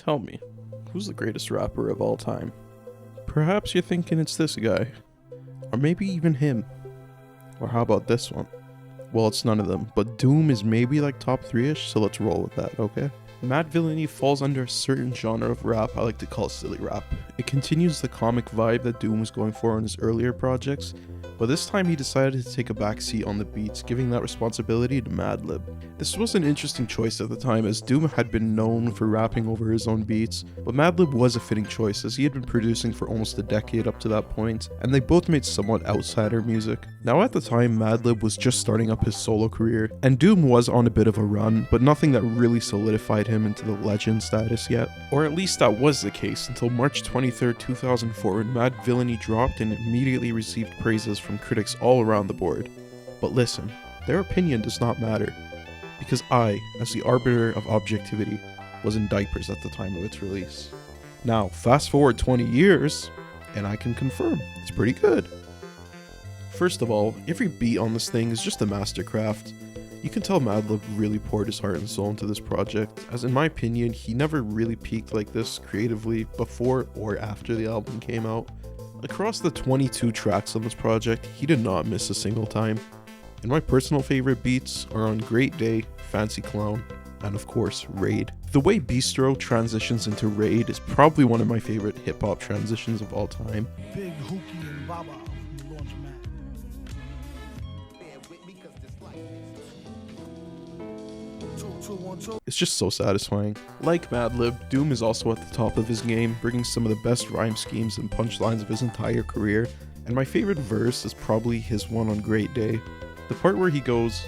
Tell me, who's the greatest rapper of all time? Perhaps you're thinking it's this guy. Or maybe even him. Or how about this one? Well, it's none of them, but Doom is maybe like top 3-ish, so let's roll with that, okay? Madvillain falls under a certain genre of rap I like to call silly rap. It continues the comic vibe that Doom was going for on his earlier projects, but this time he decided to take a backseat on the beats, giving that responsibility to Madlib. This was an interesting choice at the time, as Doom had been known for rapping over his own beats, but Madlib was a fitting choice as he had been producing for almost a decade up to that point, and they both made somewhat outsider music. Now at the time, Madlib was just starting up his solo career, and Doom was on a bit of a run, but nothing that really solidified him into the legend status yet. Or at least that was the case until March 23rd, 2004 when Madvillain dropped and immediately received praises from critics all around the board. But listen, their opinion does not matter, because I, as the arbiter of objectivity, was in diapers at the time of its release. Now, fast forward 20 years, and I can confirm, it's pretty good. First of all, every beat on this thing is just a mastercraft. You can tell Madlib really poured his heart and soul into this project, as in my opinion, he never really peaked like this creatively before or after the album came out. Across the 22 tracks on this project, he did not miss a single time. And my personal favorite beats are on Great Day, Fancy Clown, and of course, Raid. The way Bistro transitions into Raid is probably one of my favorite hip-hop transitions of all time. Big Hookie and Baba from the Laundromat. It's just so satisfying. Like Madlib, Doom is also at the top of his game, bringing some of the best rhyme schemes and punchlines of his entire career, and my favorite verse is probably his one on Great Day. The part where he goes,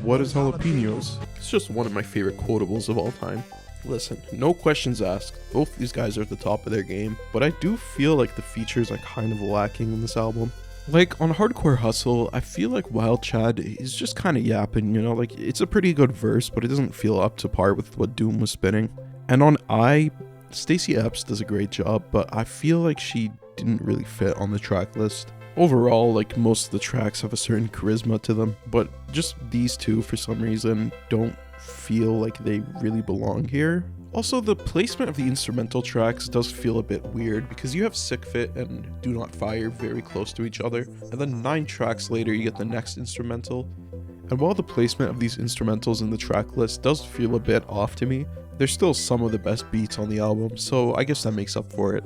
what is jalapenos? It's just one of my favorite quotables of all time. Listen, no questions asked, both these guys are at the top of their game, but I do feel like the features are kind of lacking in this album. Like, on Hardcore Hustle, I feel like Wild Chad is just kind of yapping, you know, like, it's a pretty good verse, but it doesn't feel up to par with what Doom was spinning. And on I, Stacey Epps does a great job, but I feel like she didn't really fit on the track list. Overall, like, most of the tracks have a certain charisma to them, but just these two, for some reason, don't feel like they really belong here. Also, the placement of the instrumental tracks does feel a bit weird because you have Sick Fit and Do Not Fire very close to each other, and then 9 tracks later you get the next instrumental. And while the placement of these instrumentals in the track list does feel a bit off to me, they're still some of the best beats on the album, so I guess that makes up for it.